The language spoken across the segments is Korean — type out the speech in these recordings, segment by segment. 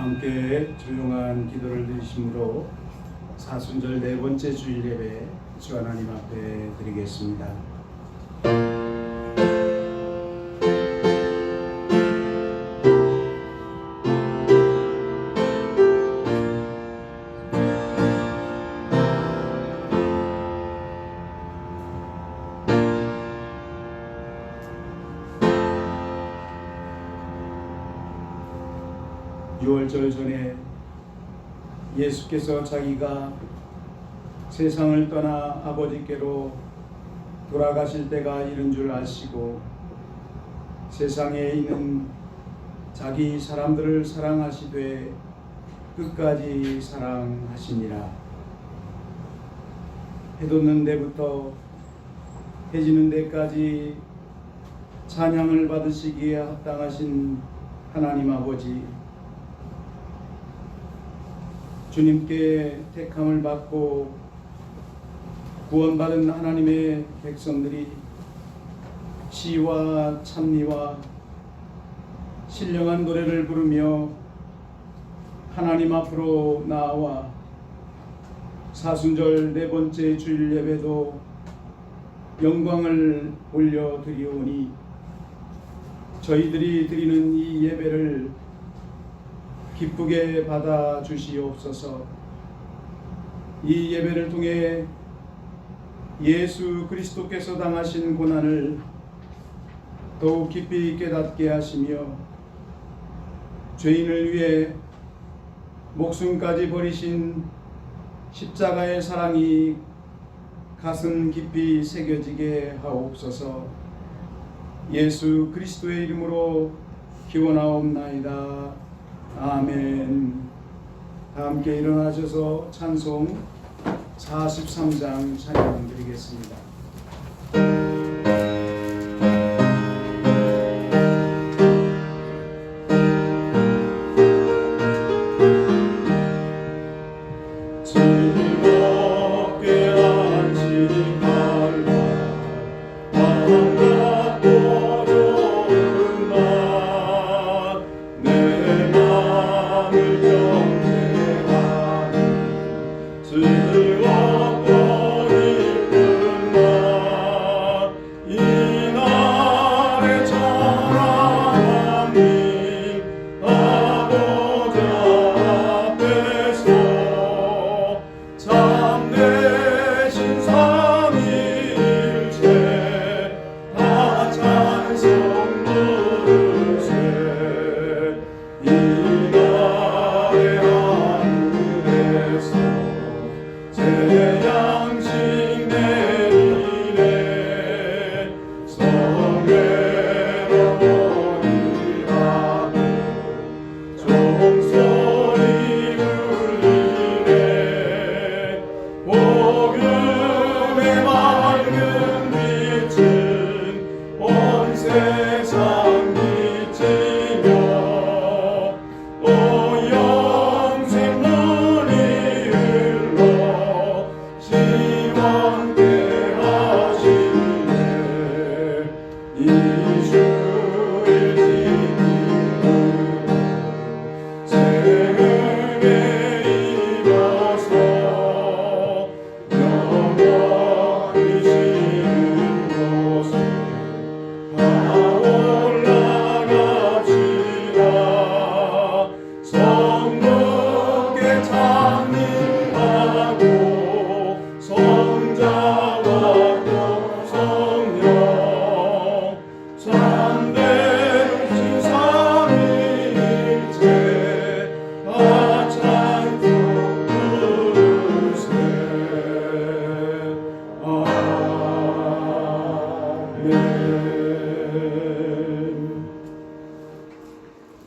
함께 조용한 기도를 드리심으로 사순절 네 번째 주일 예배 주 하나님 앞에 드리겠습니다. 6월절 전에 예수께서 자기가 세상을 떠나 아버지께로 돌아가실 때가 이른 줄 아시고 세상에 있는 자기 사람들을 사랑하시되 끝까지 사랑하시니라. 해 돋는 데부터 해 지는 데까지 찬양을 받으시기에 합당하신 하나님 아버지, 주님께 택함을 받고 구원받은 하나님의 백성들이 시와 찬미와 신령한 노래를 부르며 하나님 앞으로 나와 사순절 네 번째 주일 예배도 영광을 올려드리오니 저희들이 드리는 이 예배를 기쁘게 받아 주시옵소서. 이 예배를 통해 예수 그리스도께서 당하신 고난을 더욱 깊이 깨닫게 하시며 죄인을 위해 목숨까지 버리신 십자가의 사랑이 가슴 깊이 새겨지게 하옵소서. 예수 그리스도의 이름으로 기원하옵나이다. 아멘. 다 함께 일어나셔서 찬송 43장 찬양 드리겠습니다.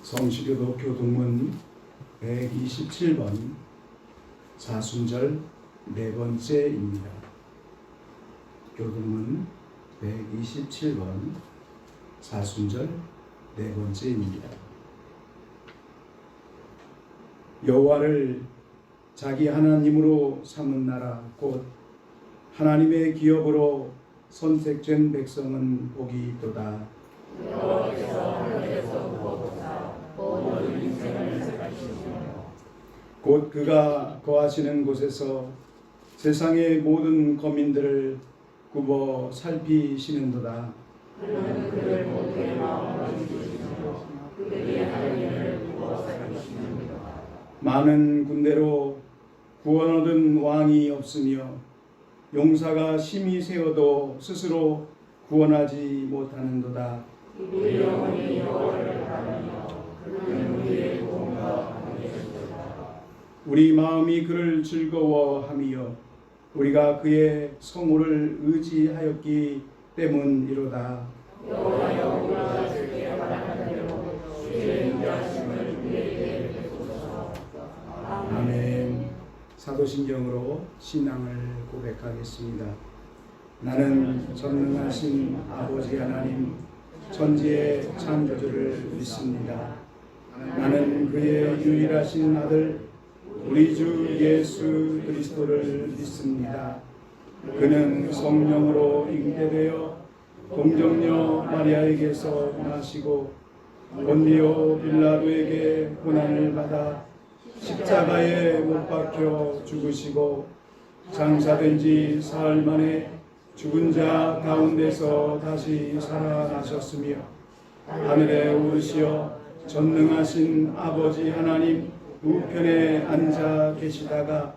성시교도 교동문 127번 사순절 네 번째입니다. 교동문 127번 사순절 네 번째입니다. 여호와를 자기 하나님으로 삼은 나라 곧 하나님의 기업으로 선택된 백성은 복이 있도다. 여호와께서 하늘에서 보고사 온 인생을 살피시고 곧 그가 거하시는 곳에서 세상의 모든 거민들을 굽어 살피시는도다. 그는 그들 모두의 마음을 이루시며 그들이 하는 일을 굽어 살피시는도다. 많은 군대로 구원 얻은 왕이 없으며 용사가 심히 세워도 스스로 구원하지 못하는도다. 우리 영혼이 여호와를 바라며 그는 우리의 구원과 함께하시도다. 우리 마음이 그를 즐거워하며 우리가 그의 성호를 의지하였기 때문이로다. 여호와여, 우리가 주께 바라는 대로 주의 인자하심을 우리에게 베푸소서. 아멘. 사도신경으로 신앙을 고백하겠습니다. 나는 전능하신 아버지 하나님 천지의 창조주를 믿습니다. 나는 그의 유일하신 아들 우리 주 예수 그리스도를 믿습니다. 그는 성령으로 잉태되어 동정녀 마리아에게서 나시고 본디오 빌라도에게 고난을 받아 십자가에 못 박혀 죽으시고 장사된 지 사흘 만에 죽은 자 가운데서 다시 살아나셨으며 하늘에 오르시어 전능하신 아버지 하나님 우편에 앉아 계시다가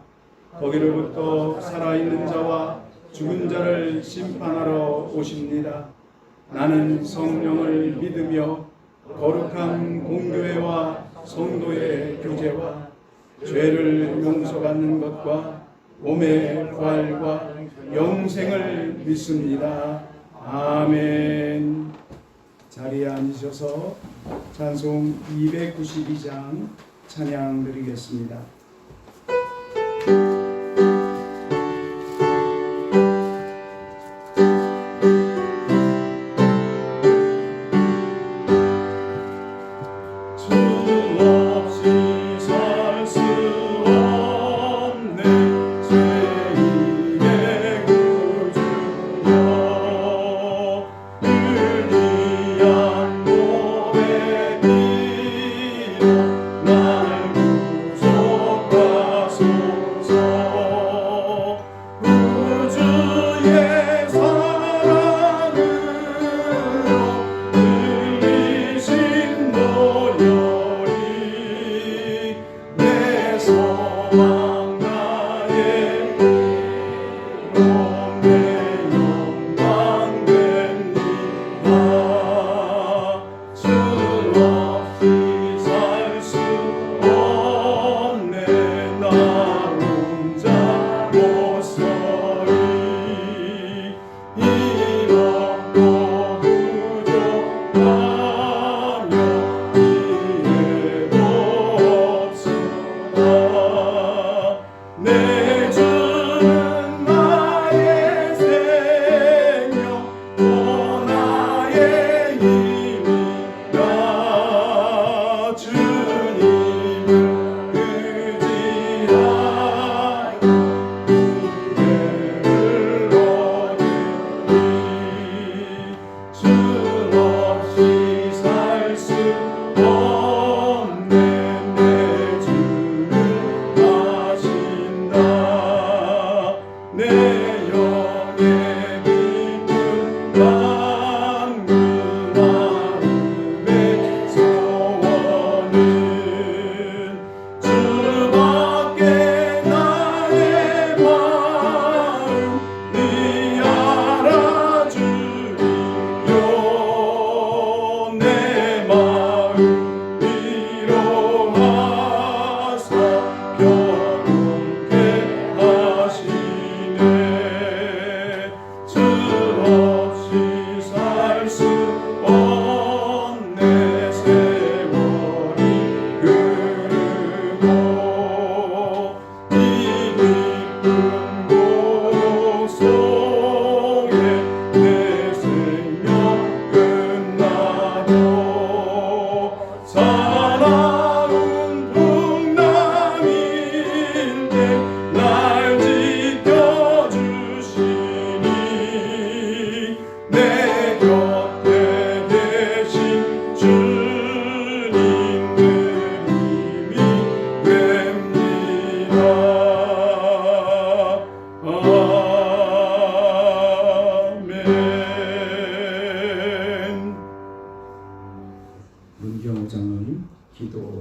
거기로부터 살아있는 자와 죽은 자를 심판하러 오십니다. 나는 성령을 믿으며 거룩한 공교회와 성도의 교제와 죄를 용서받는 것과 몸의 부활과 영생을 믿습니다. 아멘. 자리에 앉으셔서 찬송 292장 찬양 드리겠습니다.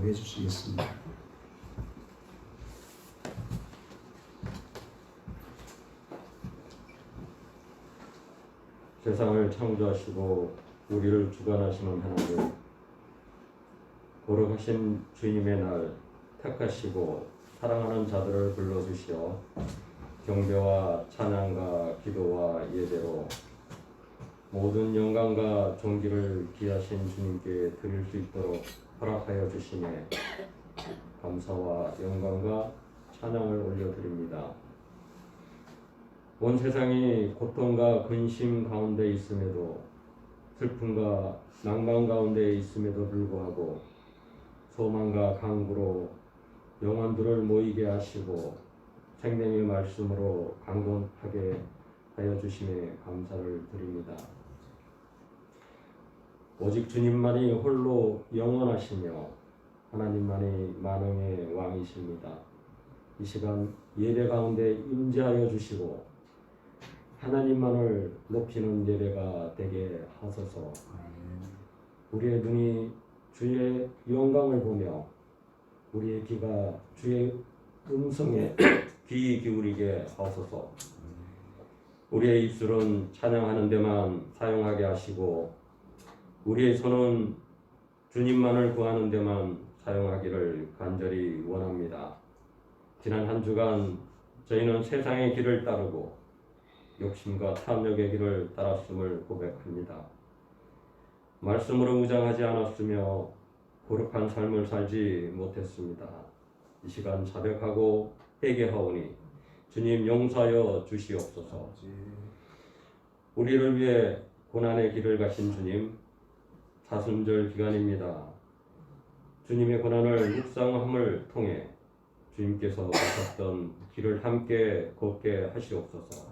기도해 주시겠습니다. 세상을 창조하시고 우리를 주관하시는 하나님, 거룩하신 주님의 날 택하시고 사랑하는 자들을 불러주시어 경배와 찬양과 기도와 예배로 모든 영광과 존귀를 귀하신 주님께 드릴 수 있도록 허락하여 주시매 감사와 영광과 찬양을 올려드립니다. 온 세상이 고통과 근심 가운데 있음에도, 슬픔과 낭만 가운데 있음에도 불구하고 소망과 강구로 영혼들을 모이게 하시고 생명의 말씀으로 강건하게 하여 주심에 감사를 드립니다. 오직 주님만이 홀로 영원하시며 하나님만이 만왕의 왕이십니다. 이 시간 예배 가운데 임재하여 주시고 하나님만을 높이는 예배가 되게 하소서. 우리의 눈이 주의 영광을 보며 우리의 귀가 주의 음성에 귀 기울이게 하소서. 우리의 입술은 찬양하는 데만 사용하게 하시고 우리의 손은 주님만을 구하는 데만 사용하기를 간절히 원합니다. 지난 한 주간 저희는 세상의 길을 따르고 욕심과 탐욕의 길을 따랐음을 고백합니다. 말씀으로 무장하지 않았으며 거룩한 삶을 살지 못했습니다. 이 시간 자백하고 회개하오니 주님 용서하여 주시옵소서. 우리를 위해 고난의 길을 가신 주님, 사순절 기간입니다. 주님의 고난을 묵상함을 통해 주님께서 가셨던 길을 함께 걷게 하시옵소서.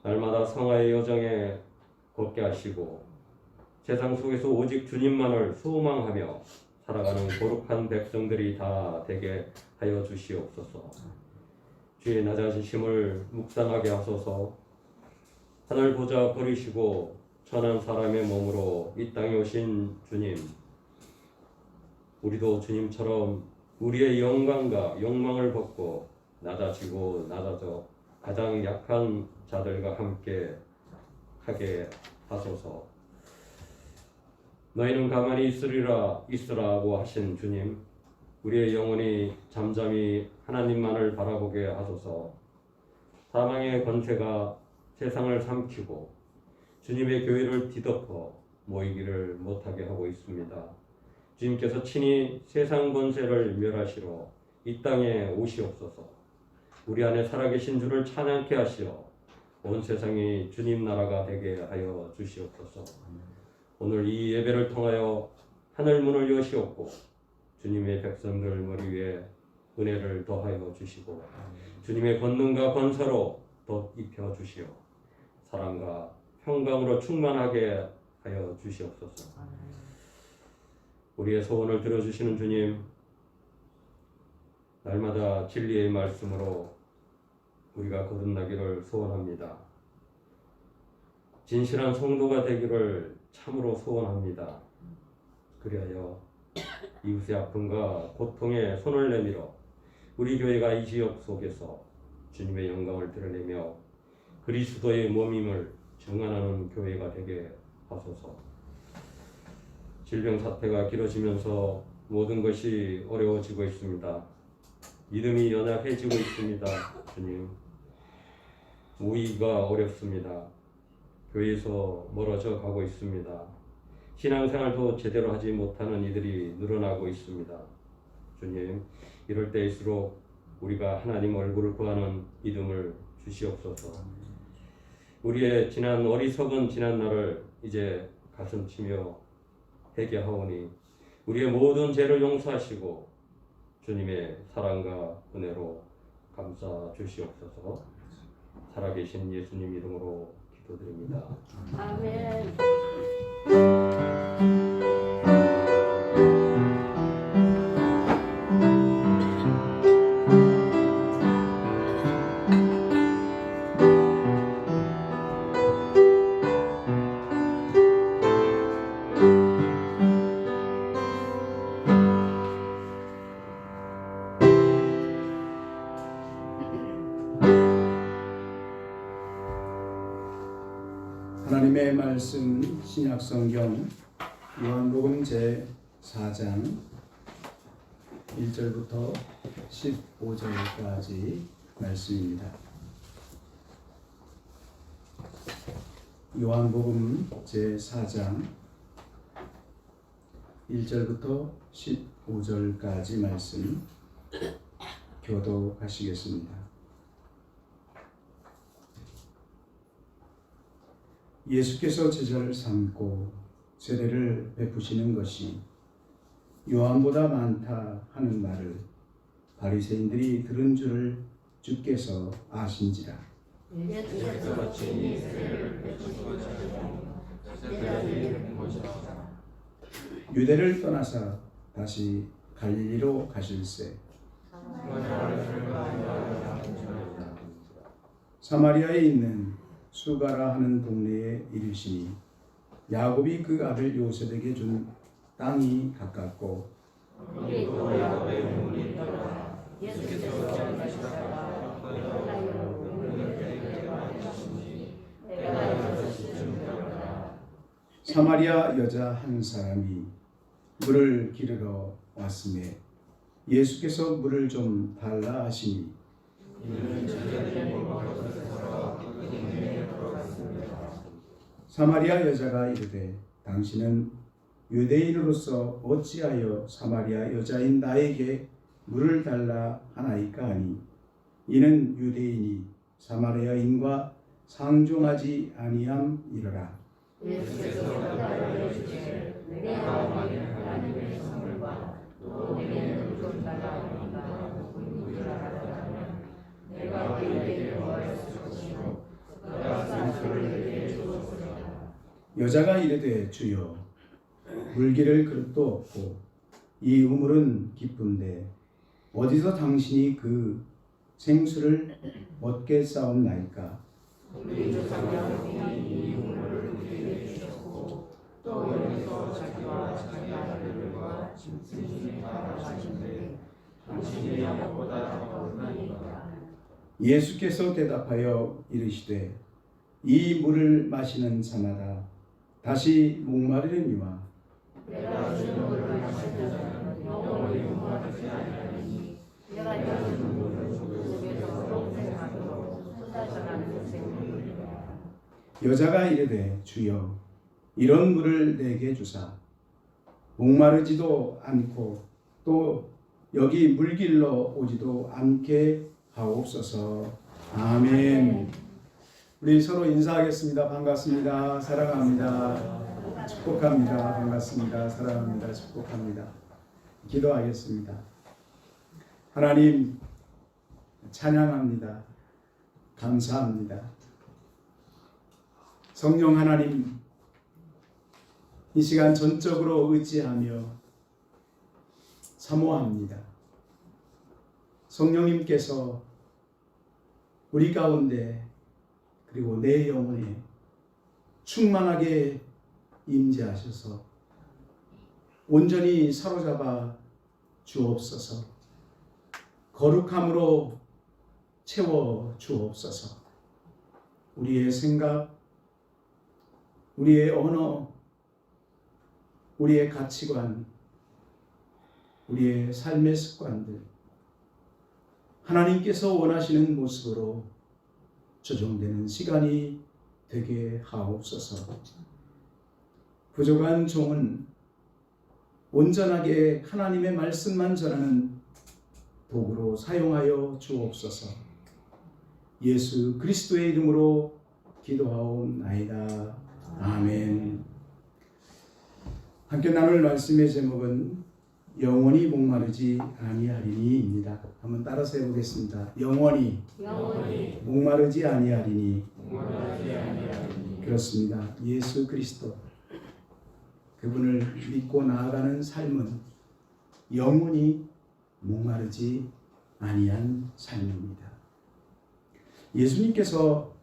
날마다 성화의 여정에 걷게 하시고 세상 속에서 오직 주님만을 소망하며 살아가는 거룩한 백성들이 다 되게 하여 주시옵소서. 주의 낮아지심을 묵상하게 하소서. 하늘 보좌 버리시고 천한 사람의 몸으로 이 땅에 오신 주님, 우리도 주님처럼 우리의 영광과 욕망을 벗고 낮아지고 낮아져 가장 약한 자들과 함께 하게 하소서. 너희는 가만히 있으라고 하신 주님, 우리의 영혼이 잠잠히 하나님만을 바라보게 하소서. 사망의 권세가 세상을 삼키고 주님의 교회를 뒤덮어 모이기를 못하게 하고 있습니다. 주님께서 친히 세상 권세를 멸하시러 이 땅에 오시옵소서. 우리 안에 살아계신 주를 찬양케 하시어 온 세상이 주님 나라가 되게 하여 주시옵소서. 오늘 이 예배를 통하여 하늘 문을 여시옵고 주님의 백성들 머리 위에 은혜를 더하여 주시고 주님의 권능과 권세로 덧 입혀 주시어 사랑과 평강으로 충만하게 하여 주시옵소서. 우리의 소원을 들어주시는 주님, 날마다 진리의 말씀으로 우리가 거듭나기를 소원합니다. 진실한 성도가 되기를 참으로 소원합니다. 그리하여 이웃의 아픔과 고통에 손을 내밀어 우리 교회가 이 지역 속에서 주님의 영광을 드러내며 그리스도의 몸임을 증언하는 교회가 되게 하소서. 질병 사태가 길어지면서 모든 것이 어려워지고 있습니다. 믿음이 연약해지고 있습니다. 주님, 모이기가 어렵습니다. 교회에서 멀어져 가고 있습니다. 신앙생활도 제대로 하지 못하는 이들이 늘어나고 있습니다. 주님, 이럴 때일수록 우리가 하나님 얼굴을 구하는 믿음을 주시옵소서. 우리의 지난 어리석은 지난 날을 이제 가슴치며 회개하오니 우리의 모든 죄를 용서하시고 주님의 사랑과 은혜로 감싸 주시옵소서. 살아계신 예수님 이름으로 기도드립니다. 아멘. 말씀 신약 성경 요한복음 제 4장 1절부터 15절까지 말씀입니다. 요한복음 제 4장 1절부터 15절까지 말씀 교독하시겠습니다. 예수께서 제자를 삼고 세례를 베푸시는 것이 요한보다 많다 하는 말을 바리새인들이 들은 줄을 주께서 아신지라. 예수께서 친히 세례를 베푸시고 제자들이 된 것이라. 유대를 떠나사 다시 갈릴리로 가실새 사마리아에 있는 수가라 하는 동네에 이르시니 야곱이 그 아들 요셉에게 준 땅이 가깝고 또 야곱의 우물이 있더라. 예수께서 가시다가 때가 6시쯤 되었더라. 사마리아 여자 한 사람이 물을 기르러 왔음에 예수께서 물을 좀 달라 하시니 사마리아 여자가 이르되 당신은 유대인으로서 어찌하여 사마리아 여자인 나에게 물을 달라 하나이까 하니 이는 유대인이 사마리아인과 상종하지 아니함이러라. 예수께서 대답하여 이르시되 내가 만일 하나님의 선물과 또 내게 물을 달라 하니까 누구인 줄 알았다면 내가 그에게 뭐하였을 것이요 그가 생수를 내게 주었으리라. 여자가 이르되 주여 물기를 그릇도 없고 이 우물은 깊은데 어디서 당신이 그 생수를 얻게 싸움나이까? 우리 조상들이 이 우물을 우리에게 주셨고 또 여기서 자기와 자기 아들들과 짐승이 따라가시는데 당신이 야곱보다 더 많으니까. 예수께서 대답하여 이르시되 이 물을 마시는 자마다 다시 목마르려니와 내가 주는 물을 마시는 자는 영원히 목마르지 아니하리니 내가 주는 물은 속에서 평생하도록 쏟아져나는 생물이라. 여자가 이르되 주여 이런 물을 내게 주사 목마르지도 않고 또 여기 물길러 오지도 않게 하옵소서. 아멘. 우리 서로 인사하겠습니다. 반갑습니다. 사랑합니다. 축복합니다. 반갑습니다. 사랑합니다. 축복합니다. 기도하겠습니다. 하나님 찬양합니다. 감사합니다. 성령 하나님 이 시간 전적으로 의지하며 사모합니다. 성령님께서 우리 가운데 그리고 내 영혼에 충만하게 임재하셔서 온전히 사로잡아 주옵소서. 거룩함으로 채워 주옵소서. 우리의 생각, 우리의 언어, 우리의 가치관, 우리의 삶의 습관들 하나님께서 원하시는 모습으로 조정되는 시간이 되게 하옵소서. 부족한 종은 온전하게 하나님의 말씀만 전하는 도구로 사용하여 주옵소서. 예수 그리스도의 이름으로 기도하옵나이다. 아멘. 함께 나눌 말씀의 제목은 영원히 목마르지 아니하리니입니다. 한번 따라서 해보겠습니다. 영원히 목마르지 아니하리니. 그렇습니다. 예수 그리스도 그분을 믿고 나아가는 삶은 영원히 목마르지 아니한 삶입니다. 예수님께서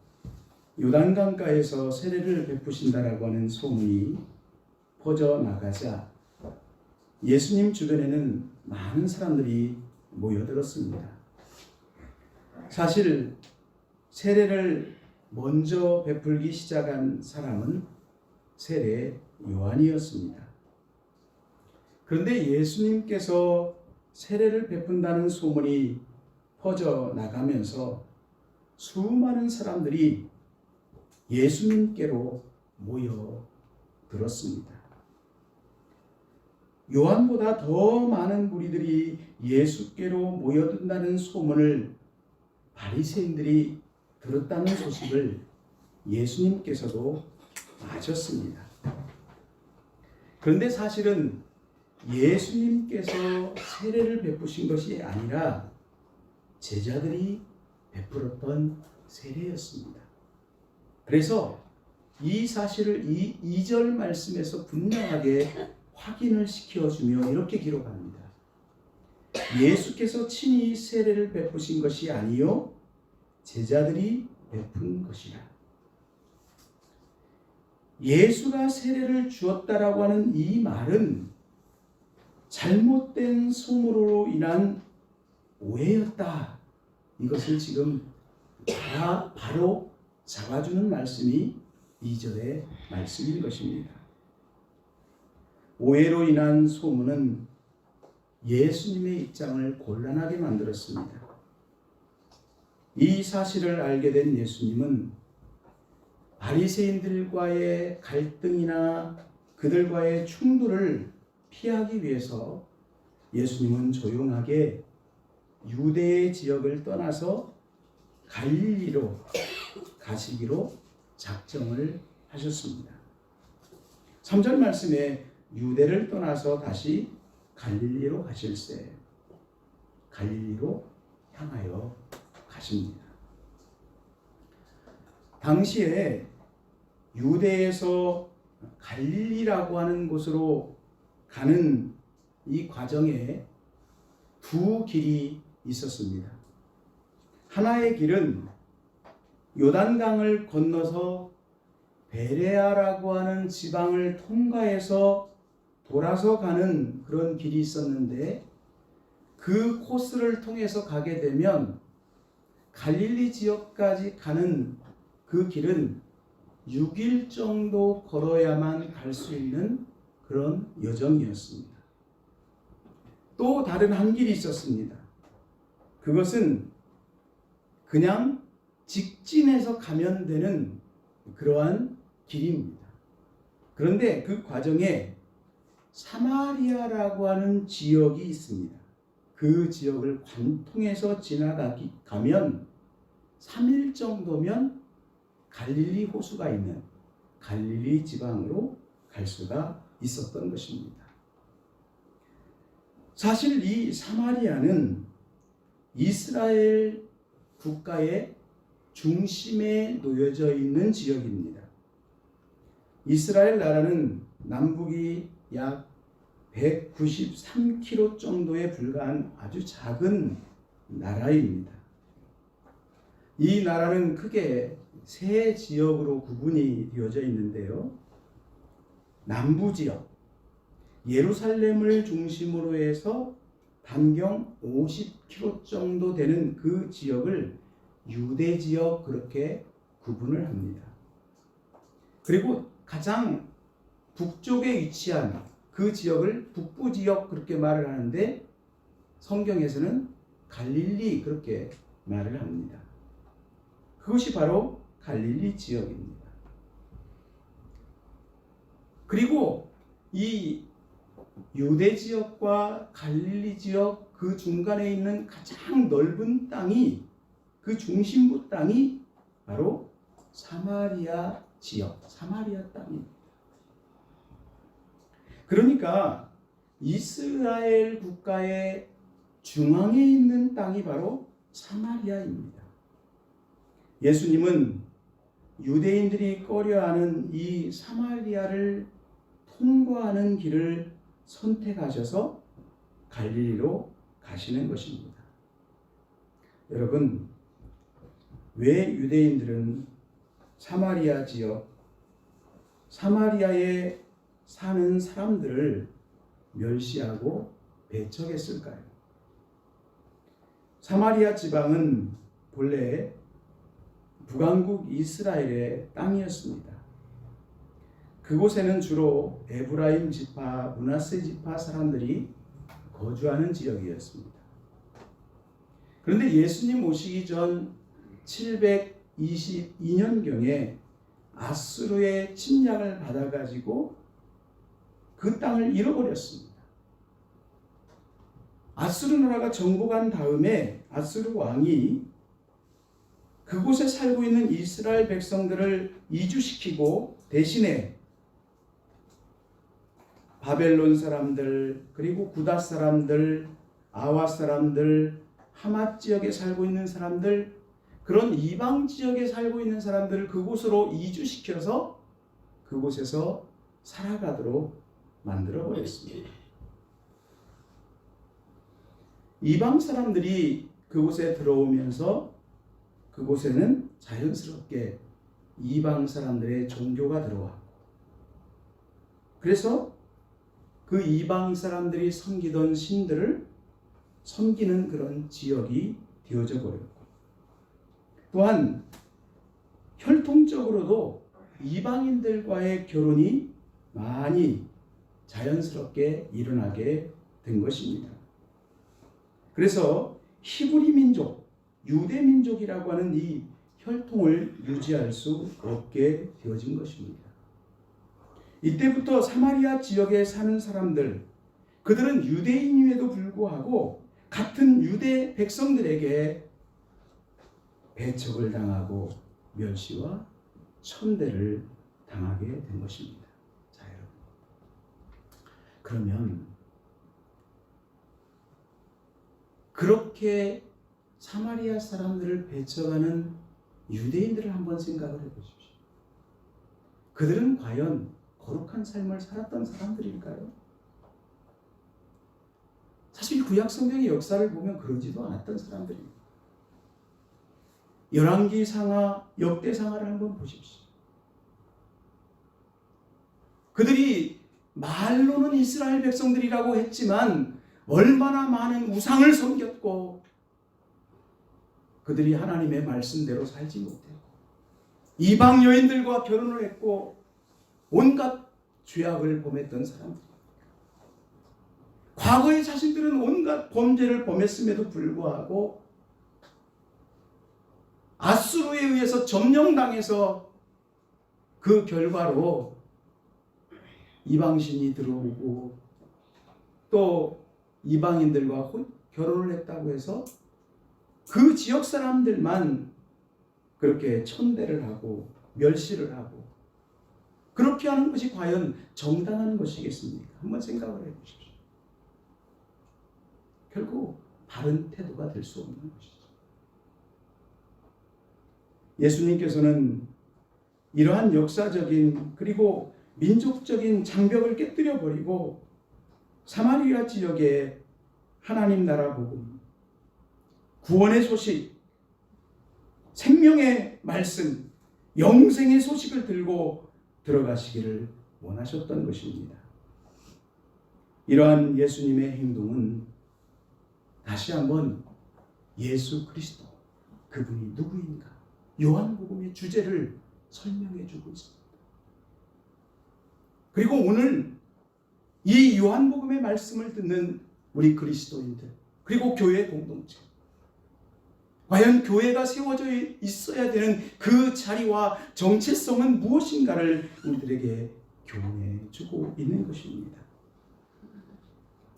요단강가에서 세례를 베푸신다라고 하는 소문이 퍼져나가자 예수님 주변에는 많은 사람들이 모여들었습니다. 사실 세례를 먼저 베풀기 시작한 사람은 세례 요한이었습니다. 그런데 예수님께서 세례를 베푼다는 소문이 퍼져나가면서 수많은 사람들이 예수님께로 모여들었습니다. 요한보다 더 많은 무리들이 예수께로 모여든다는 소문을 바리새인들이 들었다는 소식을 예수님께서도 아셨습니다. 그런데 사실은 예수님께서 세례를 베푸신 것이 아니라 제자들이 베풀었던 세례였습니다. 그래서 이 사실을 이 2절 말씀에서 분명하게 확인을 시켜주며 이렇게 기록합니다. 예수께서 친히 세례를 베푸신 것이 아니요 제자들이 베푼 것이라. 예수가 세례를 주었다라고 하는 이 말은 잘못된 소문으로 인한 오해였다. 이것을 지금 바로 잡아주는 말씀이 2절의 말씀인 것입니다. 오해로 인한 소문은 예수님의 입장을 곤란하게 만들었습니다. 이 사실을 알게 된 예수님은 바리새인들과의 갈등이나 그들과의 충돌을 피하기 위해서 예수님은 조용하게 유대의 지역을 떠나서 갈릴리로 가시기로 작정을 하셨습니다. 3절 말씀에 유대를 떠나서 다시 갈릴리로 가실새 갈릴리로 향하여 가십니다. 당시에 유대에서 갈릴리라고 하는 곳으로 가는 이 과정에 두 길이 있었습니다. 하나의 길은 요단강을 건너서 베레아라고 하는 지방을 통과해서 돌아서 가는 그런 길이 있었는데 그 코스를 통해서 가게 되면 갈릴리 지역까지 가는 그 길은 6일 정도 걸어야만 갈 수 있는 그런 여정이었습니다. 또 다른 한 길이 있었습니다. 그것은 그냥 직진해서 가면 되는 그러한 길입니다. 그런데 그 과정에 사마리아라고 하는 지역이 있습니다. 그 지역을 관통해서 가면 3일 정도면 갈릴리 호수가 있는 갈릴리 지방으로 갈 수가 있었던 것입니다. 사실 이 사마리아는 이스라엘 국가의 중심에 놓여져 있는 지역입니다. 이스라엘 나라는 남북이 약 193km 정도에 불과한 아주 작은 나라입니다. 이 나라는 크게 세 지역으로 구분이 되어져 있는데요. 남부 지역, 예루살렘을 중심으로 해서 반경 50km 정도 되는 그 지역을 유대 지역 그렇게 구분을 합니다. 그리고 가장 북쪽에 위치한 그 지역을 북부 지역 그렇게 말을 하는데 성경에서는 갈릴리 그렇게 말을 합니다. 그것이 바로 갈릴리 지역입니다. 그리고 이 유대 지역과 갈릴리 지역 그 중간에 있는 가장 넓은 땅이 그 중심부 땅이 바로 사마리아 지역, 사마리아 땅입니다. 그러니까 이스라엘 국가의 중앙에 있는 땅이 바로 사마리아입니다. 예수님은 유대인들이 꺼려하는 이 사마리아를 통과하는 길을 선택하셔서 갈릴리로 가시는 것입니다. 여러분, 왜 유대인들은 사마리아 지역, 사마리아에 사는 사람들을 멸시하고 배척했을까요? 사마리아 지방은 본래 북왕국 이스라엘의 땅이었습니다. 그곳에는 주로 에브라임 지파, 므낫세 지파 사람들이 거주하는 지역이었습니다. 그런데 예수님 오시기 전 722년경에 아수르의 침략을 받아가지고 그 땅을 잃어버렸습니다. 아수르 나라가 정복한 다음에 아수르 왕이 그곳에 살고 있는 이스라엘 백성들을 이주시키고 대신에 바벨론 사람들, 그리고 구다 사람들, 아와 사람들, 하맛 지역에 살고 있는 사람들, 그런 이방 지역에 살고 있는 사람들을 그곳으로 이주시켜서 그곳에서 살아가도록 만들어 버렸습니다. 이방 사람들이 그곳에 들어오면서 그곳에는 자연스럽게 이방 사람들의 종교가 들어왔고, 그래서 그 이방 사람들이 섬기던 신들을 섬기는 그런 지역이 되어져 버렸고, 또한 혈통적으로도 이방인들과의 결혼이 많이 자연스럽게 일어나게 된 것입니다. 그래서 히브리 민족, 유대 민족이라고 하는 이 혈통을 유지할 수 없게 되어진 것입니다. 이때부터 사마리아 지역에 사는 사람들, 그들은 유대인임에도 불구하고 같은 유대 백성들에게 배척을 당하고 멸시와 천대를 당하게 된 것입니다. 자, 여러분, 그러면 그렇게 사마리아 사람들을 배척하는 유대인들을 한번 생각을 해보십시오. 그들은 과연 거룩한 삶을 살았던 사람들일까요? 사실 구약성경의 역사를 보면 그러지도 않았던 사람들입니다. 열왕기상하, 역대상하를 한번 보십시오. 그들이 말로는 이스라엘 백성들이라고 했지만 얼마나 많은 우상을 섬겼고, 그들이 하나님의 말씀대로 살지 못했고, 이방 여인들과 결혼을 했고, 온갖 죄악을 범했던 사람들입니다. 과거에 자신들은 온갖 범죄를 범했음에도 불구하고 아수르에 의해서 점령당해서 그 결과로 이방신이 들어오고 또 이방인들과 결혼을 했다고 해서 그 지역 사람들만 그렇게 천대를 하고 멸시를 하고, 그렇게 하는 것이 과연 정당한 것이겠습니까? 한번 생각을 해보십시오. 결국 바른 태도가 될 수 없는 것이죠. 예수님께서는 이러한 역사적인 그리고 민족적인 장벽을 깨뜨려 버리고 사마리아 지역에 하나님 나라 복음, 구원의 소식, 생명의 말씀, 영생의 소식을 들고 들어가시기를 원하셨던 것입니다. 이러한 예수님의 행동은 다시 한번 예수 그리스도, 그분이 누구인가, 요한복음의 주제를 설명해 주고 있습니다. 그리고 오늘 이 요한복음의 말씀을 듣는 우리 그리스도인들, 그리고 교회 공동체, 과연 교회가 세워져 있어야 되는 그 자리와 정체성은 무엇인가를 우리들에게 교훈해 주고 있는 것입니다.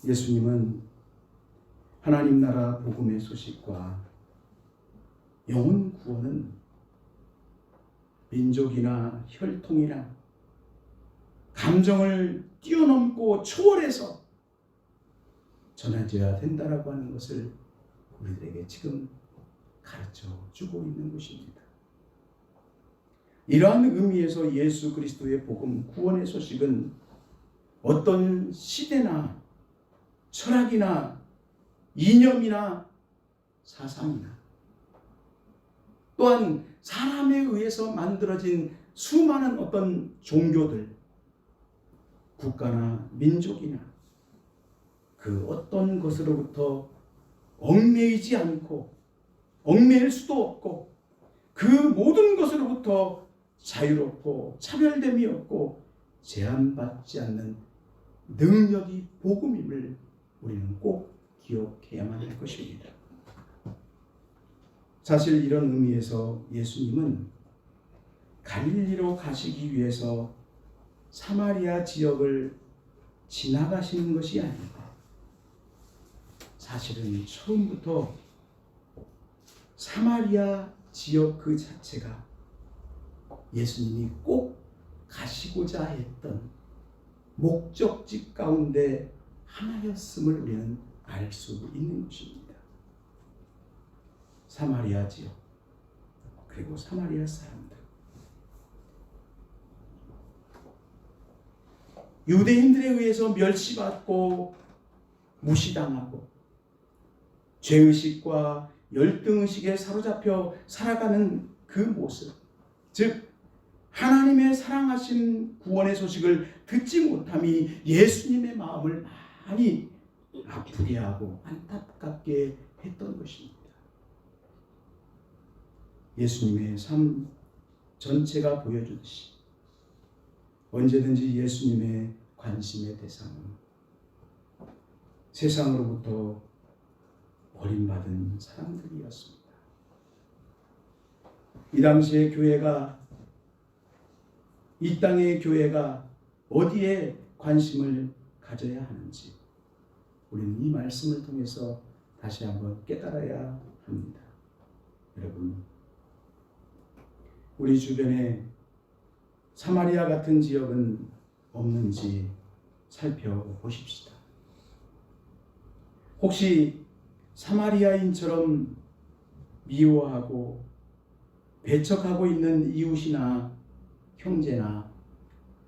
예수님은 하나님 나라 복음의 소식과 영혼 구원은 민족이나 혈통이나 감정을 뛰어넘고 초월해서 전해져야 된다라고 하는 것을 우리들에게 지금 가르쳐 주고 있는 것입니다. 이러한 의미에서 예수 그리스도의 복음, 구원의 소식은 어떤 시대나 철학이나 이념이나 사상이나 또한 사람에 의해서 만들어진 수많은 어떤 종교들, 국가나 민족이나 그 어떤 것으로부터 얽매이지 않고 얽매일 수도 없고 그 모든 것으로부터 자유롭고 차별됨이 없고 제한받지 않는 능력이 복음임을 우리는 꼭 기억해야만 할 것입니다. 사실 이런 의미에서 예수님은 갈릴리로 가시기 위해서 사마리아 지역을 지나가시는 것이 아닙니다. 사실은 처음부터 사마리아 지역 그 자체가 예수님이 꼭 가시고자 했던 목적지 가운데 하나였음을 우리는 알 수 있는 것입니다. 사마리아 지역, 그리고 사마리아 사람들, 유대인들에 의해서 멸시받고 무시당하고 죄의식과 열등의식에 사로잡혀 살아가는 그 모습, 즉 하나님의 사랑하신 구원의 소식을 듣지 못함이 예수님의 마음을 많이 아프게 하고 안타깝게 했던 것입니다. 예수님의 삶 전체가 보여주듯이 언제든지 예수님의 관심의 대상은 세상으로부터 버림받은 사람들이었습니다. 이 당시의 교회가, 이 땅의 교회가 어디에 관심을 가져야 하는지 우리는 이 말씀을 통해서 다시 한번 깨달아야 합니다. 여러분, 우리 주변에 사마리아 같은 지역은 없는지 살펴보십시다. 혹시 사마리아인처럼 미워하고 배척하고 있는 이웃이나 형제나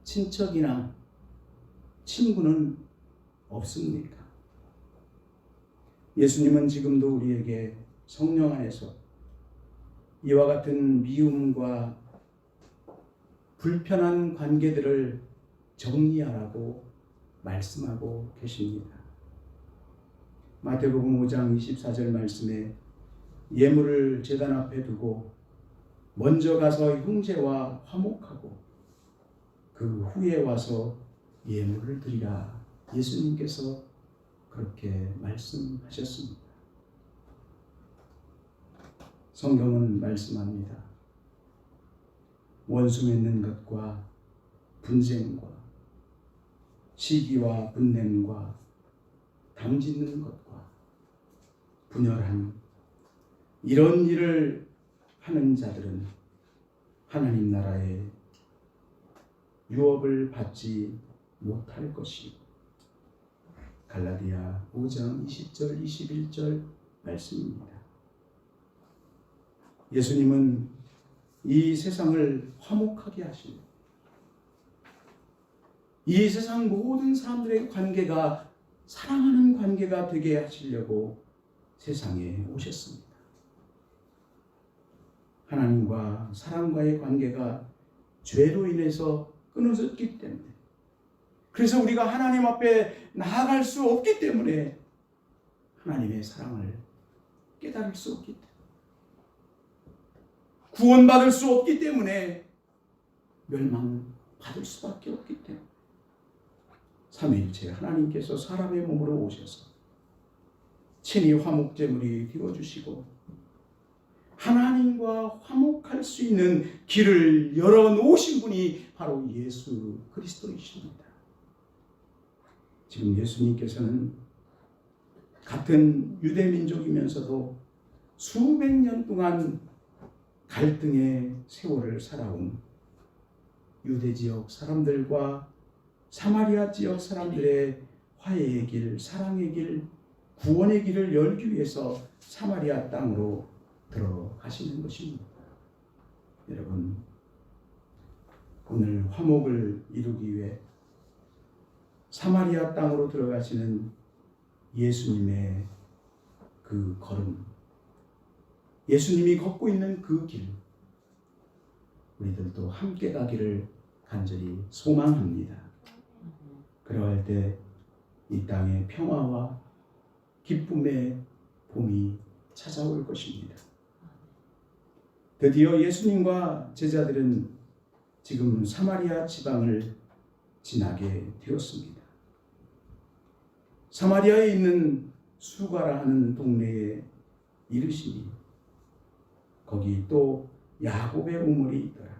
친척이나 친구는 없습니까? 예수님은 지금도 우리에게 성령 안에서 이와 같은 미움과 불편한 관계들을 정리하라고 말씀하고 계십니다. 마태복음 5장 24절 말씀에 예물을 제단 앞에 두고 먼저 가서 형제와 화목하고 그 후에 와서 예물을 드리라. 예수님께서 그렇게 말씀하셨습니다. 성경은 말씀합니다. 원수 맺는 것과 분쟁과 시기와 분냄과 담짓는 것과 분열한 이런 일을 하는 자들은 하나님 나라의 유업을 받지 못할 것이고, 갈라디아 5장 20절 21절 말씀입니다. 예수님은 이 세상을 화목하게 하시고 이 세상 모든 사람들의 관계가 사랑하는 관계가 되게 하시려고 세상에 오셨습니다. 하나님과 사람과의 관계가 죄로 인해서 끊어졌기 때문에, 그래서 우리가 하나님 앞에 나아갈 수 없기 때문에 하나님의 사랑을 깨달을 수 없기 때문에, 구원받을 수 없기 때문에 멸망받을 수밖에 없기 때문에 삼위일체 하나님께서 사람의 몸으로 오셔서 친히 화목제물이 되어주시고 하나님과 화목할 수 있는 길을 열어놓으신 분이 바로 예수 그리스도이십니다. 지금 예수님께서는 같은 유대민족이면서도 수백 년 동안 갈등의 세월을 살아온 유대지역 사람들과 사마리아 지역 사람들의 화해의 길, 사랑의 길, 구원의 길을 열기 위해서 사마리아 땅으로 들어가시는 것입니다. 여러분, 오늘 화목을 이루기 위해 사마리아 땅으로 들어가시는 예수님의 그 걸음, 예수님이 걷고 있는 그 길, 우리들도 함께 가기를 간절히 소망합니다. 그러할 때 이 땅에 평화와 기쁨의 봄이 찾아올 것입니다. 드디어 예수님과 제자들은 지금 사마리아 지방을 지나게 되었습니다. 사마리아에 있는 수가라 하는 동네에 이르시니 거기 또 야곱의 우물이 있더라.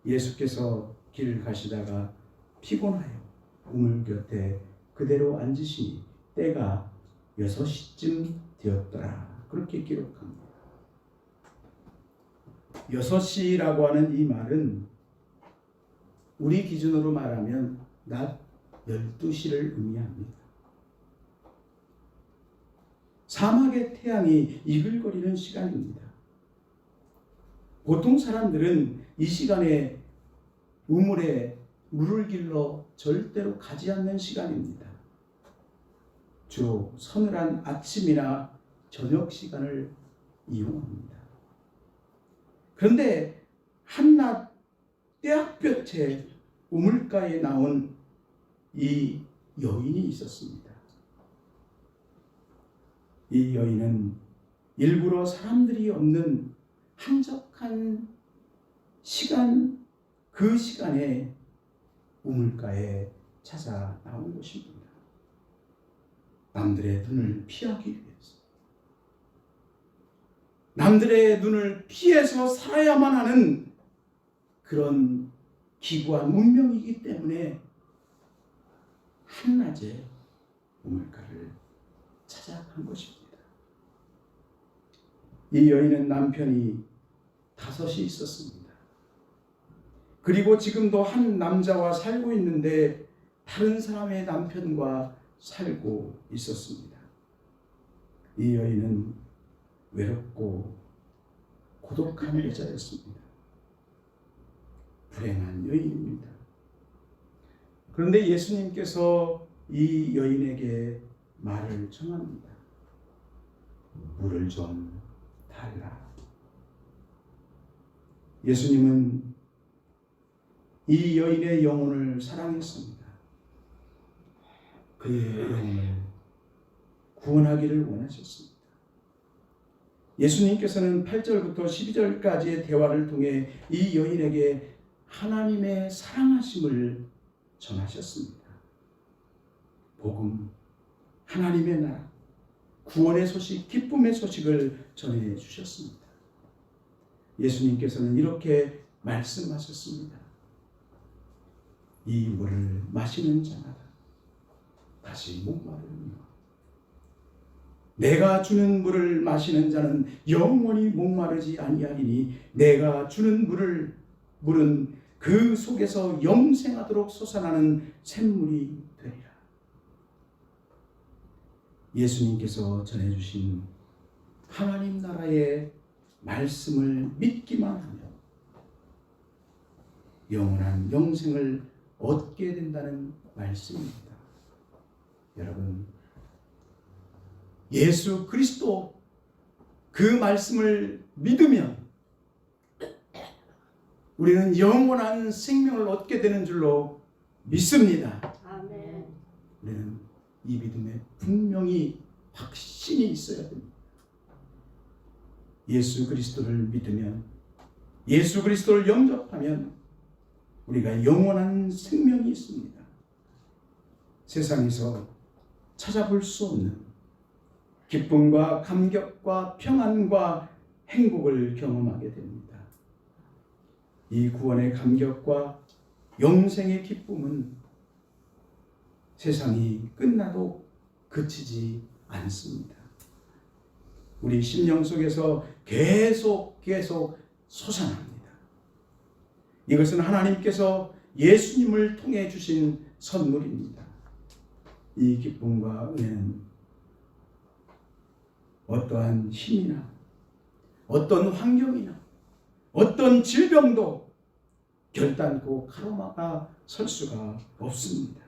예수께서 길을 가시다가 피곤하여 우물 곁에 그대로 앉으시니 때가 6시쯤 되었더라. 그렇게 기록합니다. 6시라고 하는 이 말은 우리 기준으로 말하면 낮 12시를 의미합니다. 사막의 태양이 이글거리는 시간입니다. 보통 사람들은 이 시간에 우물에 물을 길러 절대로 가지 않는 시간입니다. 주로 서늘한 아침이나 저녁 시간을 이용합니다. 그런데 한낮 때학볕에 우물가에 나온 이 여인이 있었습니다. 이 여인은 일부러 사람들이 없는 한적한 시간, 그 시간에 우물가에 찾아 나온 것입니다. 남들의 눈을 피하기 위해서, 남들의 눈을 피해서 살아야만 하는 그런 기구한 운명이기 때문에 한낮에 우물가를 찾아간 것입니다. 이 여인은 남편이 5이 있었습니다. 그리고 지금도 한 남자와 살고 있는데 다른 사람의 남편과 살고 있었습니다. 이 여인은 외롭고 고독한 여자였습니다. 불행한 여인입니다. 그런데 예수님께서 이 여인에게 말을 전합니다. 물을 좀 달라. 예수님은 이 여인의 영혼을 사랑했습니다. 그의 영혼을 구원하기를 원하셨습니다. 예수님께서는 8절부터 12절까지의 대화를 통해 이 여인에게 하나님의 사랑하심을 전하셨습니다. 복음, 하나님의 나라, 구원의 소식, 기쁨의 소식을 전해 주셨습니다. 예수님께서는 이렇게 말씀하셨습니다. 이 물을 마시는 자마다 다시 목마르며 내가 주는 물을 마시는 자는 영원히 목마르지 아니하리니 내가 주는 물은 그 속에서 영생하도록 솟아나는 샘물이 되리라. 예수님께서 전해주신 하나님 나라의 말씀을 믿기만 하면 영원한 영생을 얻게 된다는 말씀입니다. 여러분, 예수 그리스도 그 말씀을 믿으면 우리는 영원한 생명을 얻게 되는 줄로 믿습니다. 아멘. 우리는 이 믿음에 분명히 확신이 있어야 됩니다. 예수 그리스도를 믿으면, 예수 그리스도를 영접하면 우리가 영원한 생명이 있습니다. 세상에서 찾아볼 수 없는 기쁨과 감격과 평안과 행복을 경험하게 됩니다. 이 구원의 감격과 영생의 기쁨은 세상이 끝나도 그치지 않습니다. 우리 심령 속에서 계속 솟아납니다. 이것은 하나님께서 예수님을 통해 주신 선물입니다. 이 기쁨과 은혜는 어떠한 힘이나 어떤 환경이나 어떤 질병도 결단코 가로막아 설 수가 없습니다.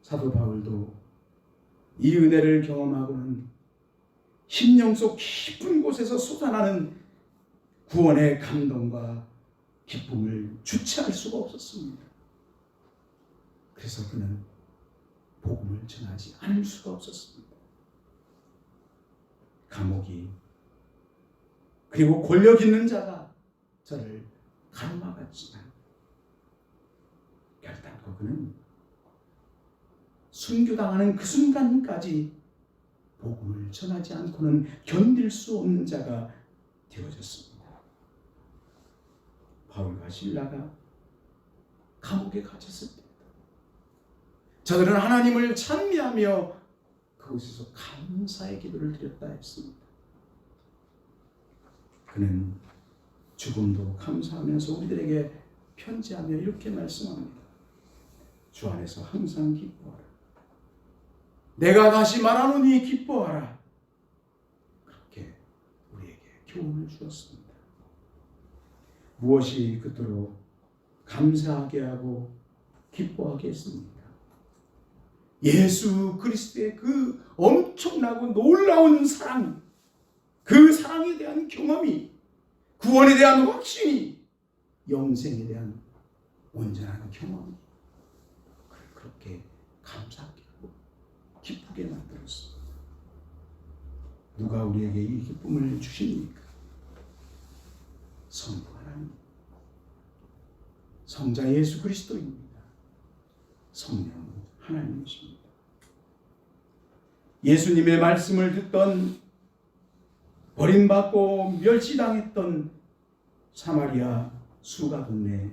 사도 바울도 이 은혜를 경험하고는 심령 속 깊은 곳에서 솟아나는 구원의 감동과 기쁨을 주체할 수가 없었습니다. 그래서 그는 복음을 전하지 않을 수가 없었습니다. 감옥이 그리고 권력 있는 자가 저를 가로막았지만 그는 순교당하는 그 순간까지 복음을 전하지 않고는 견딜 수 없는 자가 되어졌습니다. 바울과 실라가 감옥에 갇혔을 때 저들은 하나님을 찬미하며 그곳에서 감사의 기도를 드렸다 했습니다. 그는 죽음도 감사하면서 우리들에게 편지하며 이렇게 말씀합니다. 주 안에서 항상 기뻐하라. 내가 다시 말하노니 기뻐하라. 그렇게 우리에게 교훈을 주었습니다. 무엇이 그토록 감사하게 하고 기뻐하게 했습니까? 예수 그리스도의 그 엄청나고 놀라운 사랑, 그 사랑에 대한 경험이, 구원에 대한 확신이, 영생에 대한 온전한 경험이 그렇게 감사하게 하고 기쁘게 만들었습니다. 누가 우리에게 이 기쁨을 주십니까? 성부 하나님, 성자 예수 그리스도입니다. 성령 하나님이십니다. 예수님의 말씀을 듣던 버림받고 멸시당했던 사마리아 수가 동네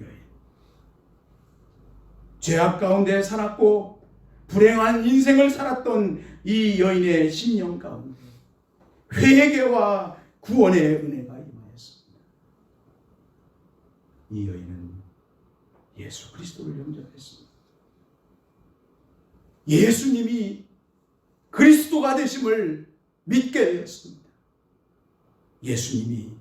여인, 죄악 가운데 살았고 불행한 인생을 살았던 이 여인의 심령 가운데 회개와 구원의 은혜가 임하였습니다. 이 여인은 예수 그리스도를 영접했습니다. 예수님이 그리스도가 되심을 믿게 되었습니다. 예수님이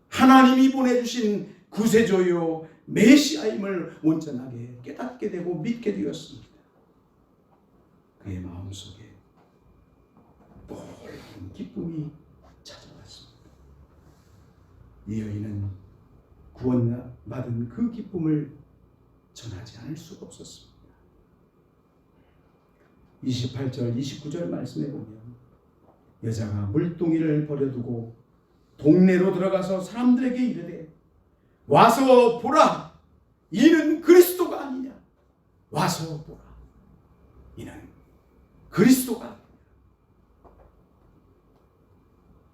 하나님이 보내주신 구세주요 메시아임을 온전하게 깨닫게 되고 믿게 되었습니다. 그의 마음속에 놀라운 기쁨이 찾아왔습니다. 이 여인은 구원받은 그 기쁨을 전하지 않을 수가 없었습니다. 28절, 29절 말씀에 보면 여자가 물동이를 버려두고 동네로 들어가서 사람들에게 이르되 와서 보라, 이는 그리스도가 아니냐. 와서 보라, 이는 그리스도가 아니냐.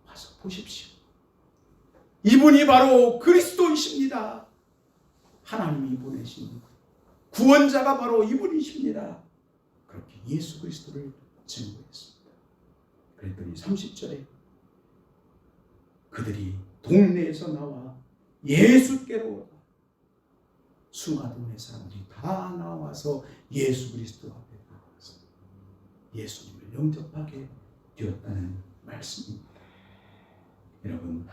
와서 보십시오. 이분이 바로 그리스도이십니다. 하나님이 보내신 구원자가 바로 이분이십니다. 그렇게 예수 그리스도를 증거했습니다. 그랬더니 30절에 그들이 동네에서 나와 예수께로 수가동네 사람들이 다 나와서 예수 그리스도 앞에 나와서 예수님을 영접하게 되었다는 말씀입니다. 여러분,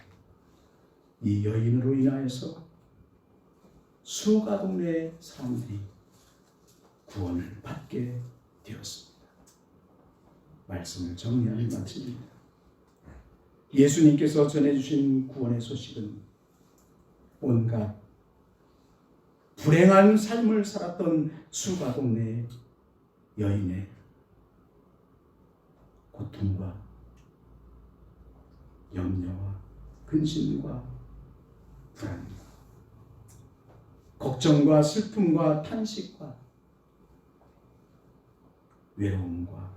이 여인으로 인하여서 수가동네 사람들이 구원을 받게 되었습니다. 말씀을 정리하는 말씀입니다. 예수님께서 전해주신 구원의 소식은 온갖 불행한 삶을 살았던 수가동네 여인의 고통과 염려와 근심과 불안과 걱정과 슬픔과 탄식과 외로움과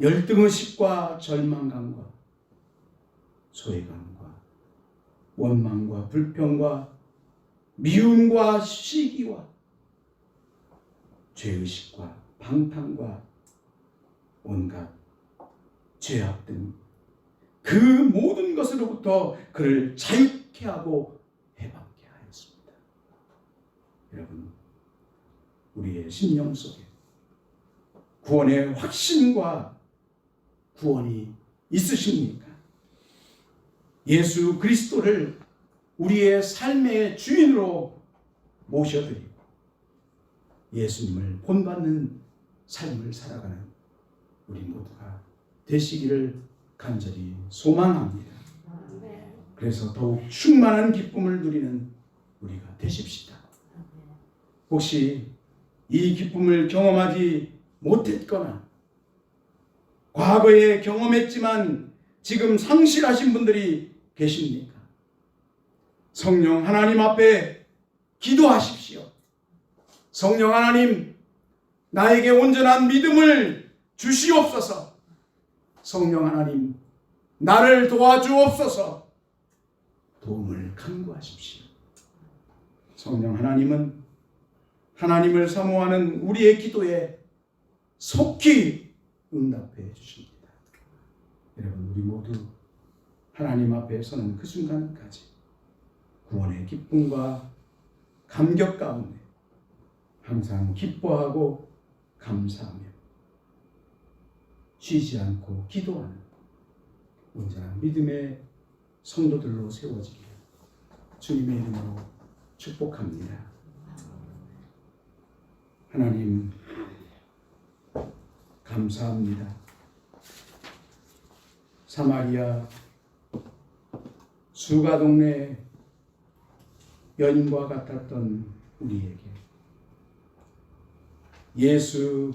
열등의식과 절망감과 소외감과 원망과 불평과 미움과 시기와 죄의식과 방탕과 온갖 죄악 등 그 모든 것으로부터 그를 자유케 하고 해방케 하였습니다. 여러분, 우리의 심령 속에 구원의 확신과 구원이 있으십니까? 예수 그리스도를 우리의 삶의 주인으로 모셔드리고 예수님을 본받는 삶을 살아가는 우리 모두가 되시기를 간절히 소망합니다. 그래서 더욱 충만한 기쁨을 누리는 우리가 되십시다. 혹시 이 기쁨을 경험하지 못했거나 과거에 경험했지만 지금 상실하신 분들이 계십니까? 성령 하나님 앞에 기도하십시오. 성령 하나님, 나에게 온전한 믿음을 주시옵소서. 성령 하나님, 나를 도와주옵소서. 도움을 간구하십시오. 성령 하나님은 하나님을 사모하는 우리의 기도에 속히 응답해 주십니다. 여러분, 우리 모두 하나님 앞에 서는 그 순간까지 구원의 기쁨과 감격 가운데 항상 기뻐하고 감사하며 쉬지 않고 기도하는 온전한 믿음의 성도들로 세워지기를 주님의 이름으로 축복합니다. 하나님, 감사합니다. 사마리아 수가 동네 여인과 같았던 우리에게 예수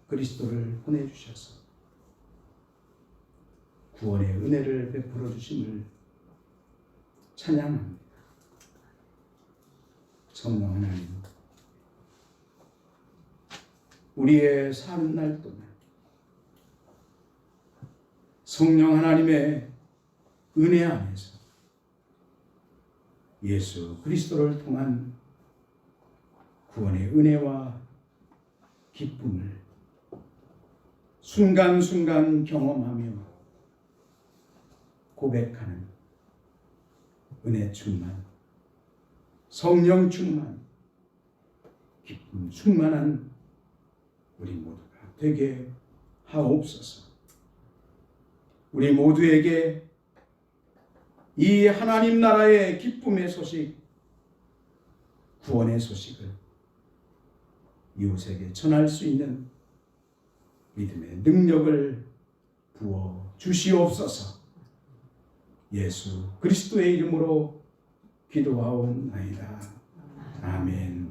그리스도를 보내주셔서 구원의 은혜를 베풀어 주심을 찬양합니다. 성령 하나님, 우리의 사는 날 동안 성령 하나님의 은혜 안에서 예수 그리스도를 통한 구원의 은혜와 기쁨을 순간순간 경험하며 고백하는 은혜 충만, 성령 충만, 기쁨 충만한 우리 모두가 되게 하옵소서. 우리 모두에게 이 하나님 나라의 기쁨의 소식, 구원의 소식을 이웃에게 전할 수 있는 믿음의 능력을 부어 주시옵소서. 예수 그리스도의 이름으로 기도하옵나이다. 아멘.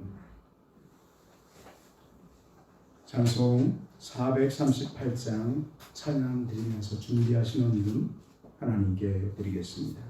찬송 438장 찬양 드리면서 준비하시는 이름 하나님께 드리겠습니다.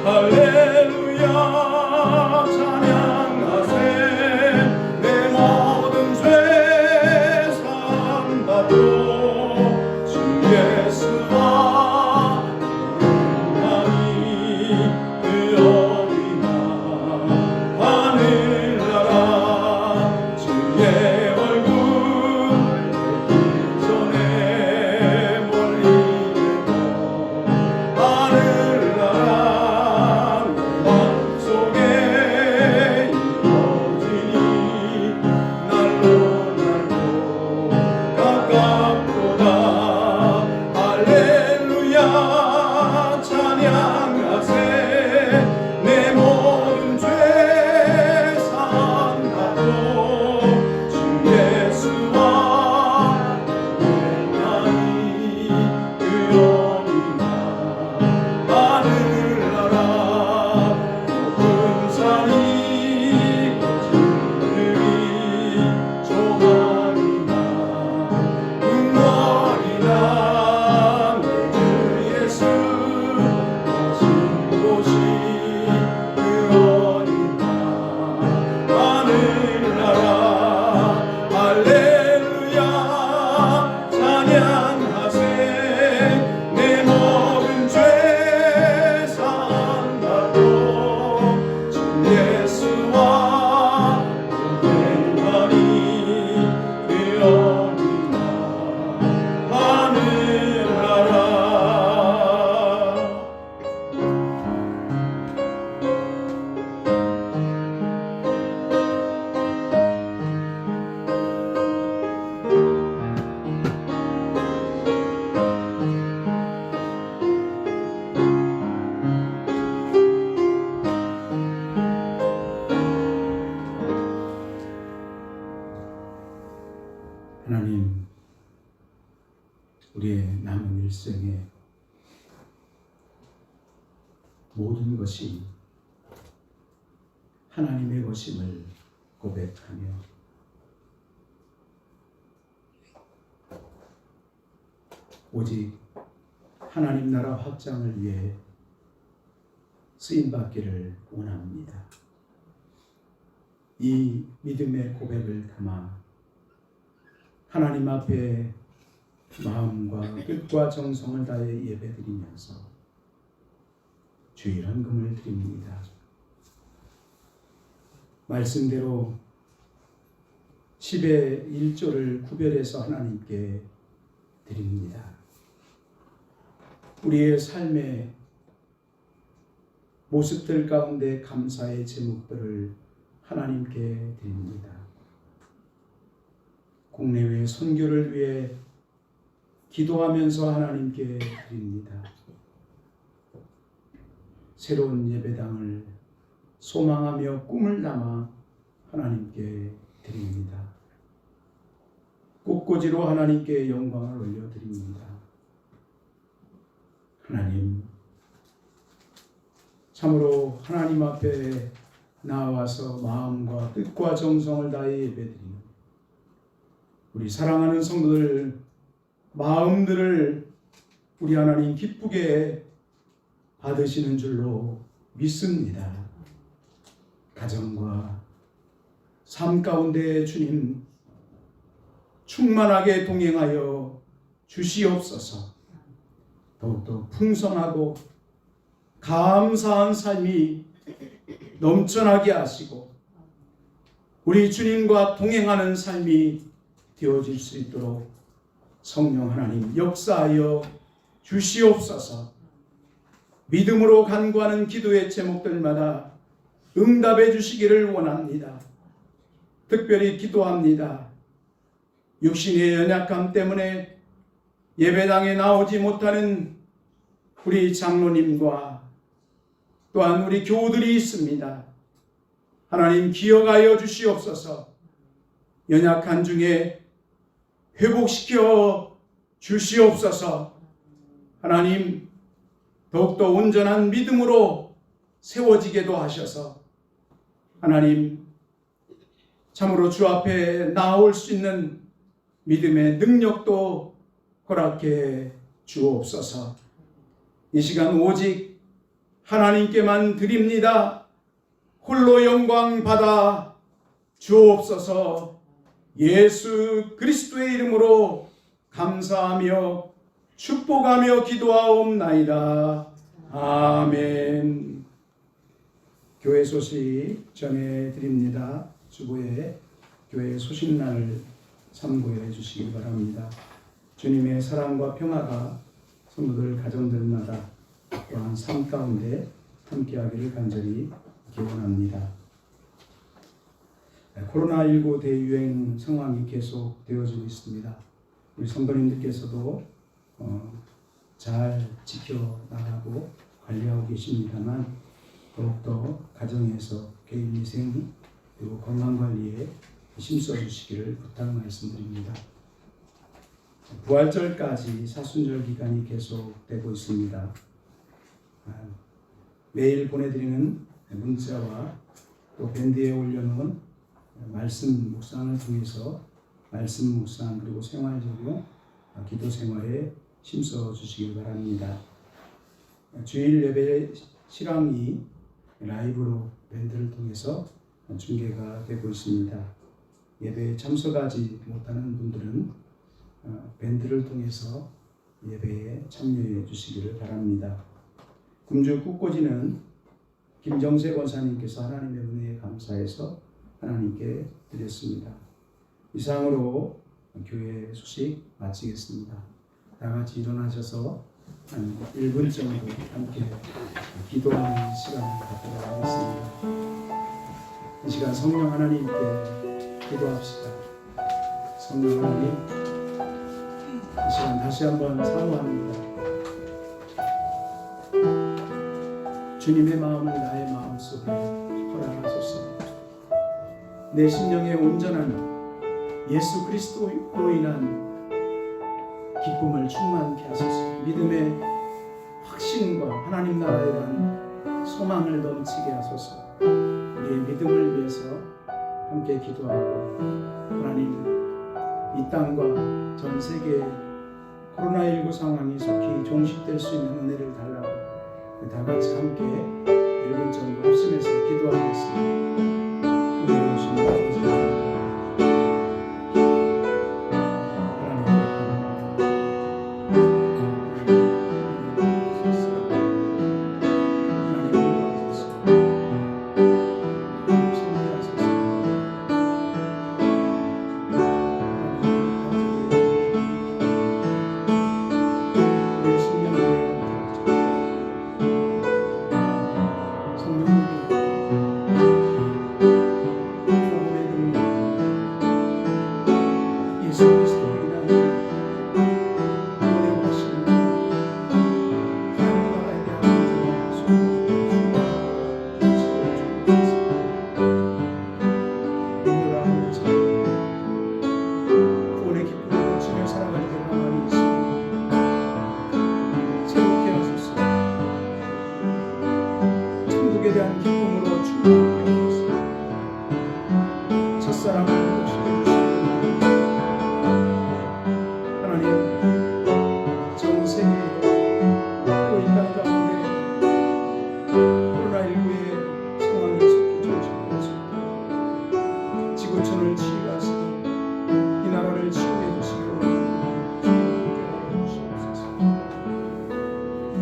할렐루야 하나님, 우리의 남은 일생에 모든 것이 하나님의 것임을 고백하며 오직 하나님 나라 확장을 위해 쓰임받기를 원합니다. 이 믿음의 고백을 담아 하나님 앞에 마음과 뜻과 정성을 다해 예배드리면서 주일 헌금을 드립니다. 말씀대로 10의 1조를 구별해서 하나님께 드립니다. 우리의 삶의 모습들 가운데 감사의 제목들을 하나님께 드립니다. 국내외 선교를 위해 기도하면서 하나님께 드립니다. 새로운 예배당을 소망하며 꿈을 담아 하나님께 드립니다. 꽃꽂이로 하나님께 영광을 올려드립니다. 하나님, 참으로 하나님 앞에 나와서 마음과 뜻과 정성을 다해 예배드리는 우리 사랑하는 성도들 마음들을 우리 하나님 기쁘게 받으시는 줄로 믿습니다. 가정과 삶 가운데 주님 충만하게 동행하여 주시옵소서. 더욱더 풍성하고 감사한 삶이 넘쳐나게 하시고 우리 주님과 동행하는 삶이 되어질 수 있도록 성령 하나님 역사하여 주시옵소서. 믿음으로 간구하는 기도의 제목들마다 응답해 주시기를 원합니다. 특별히 기도합니다. 육신의 연약함 때문에 예배당에 나오지 못하는 우리 장로님과 또한 우리 교우들이 있습니다. 하나님 기억하여 주시옵소서. 연약한 중에 회복시켜 주시옵소서. 하나님 더욱더 온전한 믿음으로 세워지게도 하셔서 하나님 참으로 주 앞에 나올 수 있는 믿음의 능력도 허락해 주옵소서. 이 시간 오직 하나님께만 드립니다. 홀로 영광 받아 주옵소서. 예수 그리스도의 이름으로 감사하며 축복하며 기도하옵나이다. 아멘. 교회 소식 전해드립니다. 주보에 교회 소식란을 참고해 주시기 바랍니다. 주님의 사랑과 평화가 성도들 가정들마다 또한 삶 가운데 함께하기를 간절히 기원합니다. 코로나19 대유행 상황이 계속 되어지고 있습니다. 우리 성도님들께서도 잘 지켜나가고 관리하고 계십니다만 더욱더 가정에서 개인위생 그리고 건강관리에 힘써주시기를 부탁 말씀드립니다. 부활절까지 사순절 기간이 계속되고 있습니다. 매일 보내드리는 문자와 또 밴드에 올려놓은 말씀 묵상을 통해서 말씀 묵상 그리고 생활적으로 기도 생활에 힘써 주시길 바랍니다. 주일 예배 실황이 라이브로 밴드를 통해서 중계가 되고 있습니다. 예배에 참석하지 못하는 분들은 밴드를 통해서 예배에 참여해 주시기를 바랍니다. 금주 꽃꽂이는 김정세 권사님께서 하나님의 은혜에 감사해서 하나님께 드렸습니다. 이상으로 교회 소식 마치겠습니다. 다 같이 일어나셔서 한 1분 정도 함께 기도하는 시간을 갖도록 하겠습니다. 이 시간 성령 하나님께 기도합시다. 성령 하나님, 이 시간 다시 한번 사모합니다. 주님의 마음을 나의 마음속에 허락하소서. 내 심령의 온전한 예수 그리스도로 인한 기쁨을 충만케 하소서. 믿음의 확신과 하나님 나라에 대한 소망을 넘치게 하소서. 우리의 믿음을 위해서 함께 기도하고, 하나님 이 땅과 전 세계 코로나19 상황이 속히 종식될 수 있는 은혜를 달라고 다 같이 함께 1분 정도 합심해서 기도하겠습니다. 은혜로 주신 아버지,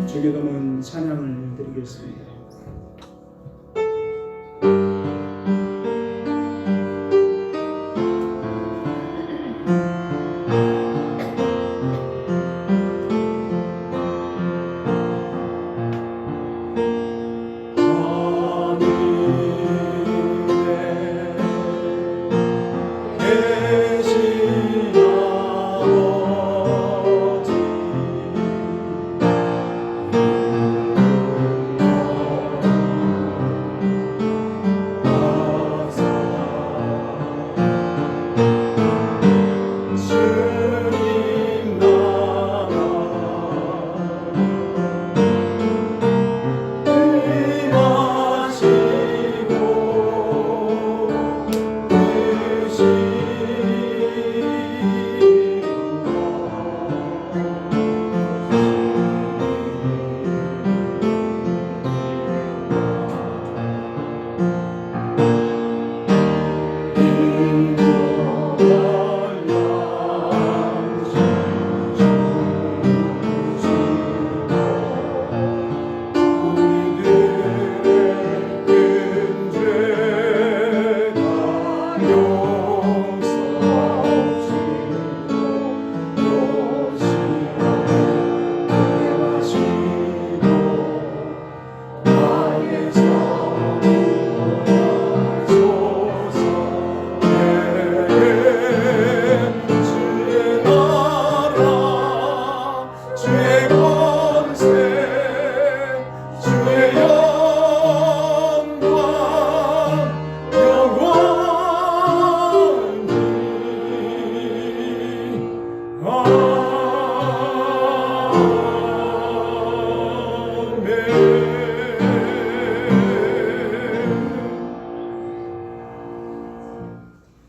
주께 넘은 찬양을 드리겠습니다.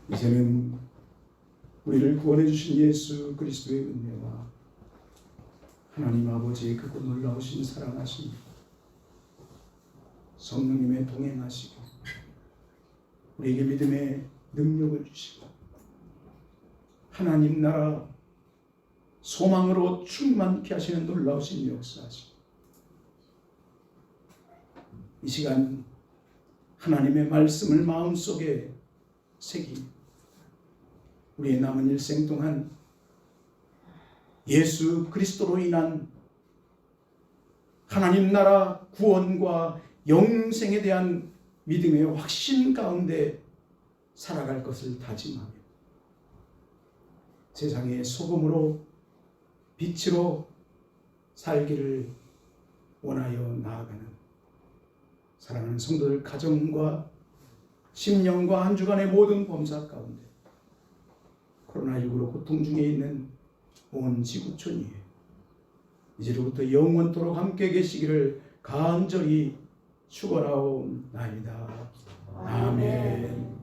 이제는 우리를 구원해 주신 예수 그리스도의 은혜와 하나님 아버지의 크고 놀라우신 사랑하심, 성령님의 동행하시고 우리에게 믿음의 능력을 주시고 하나님 나라 소망으로 충만케 하시는 놀라우신 역사하시고, 이 시간 하나님의 말씀을 마음속에 새기고 우리의 남은 일생 동안 예수 그리스도로 인한 하나님 나라 구원과 영생에 대한 믿음의 확신 가운데 살아갈 것을 다짐하며 세상의 소금으로 빛으로 살기를 원하여 나아가는 사랑하는 성도들 가정과 심령과 한 주간의 모든 범사 가운데 코로나19로 고통 중에 있는 온 지구촌이 이제로부터 영원토록 함께 계시기를 간절히 축원하옵나이다. 아멘.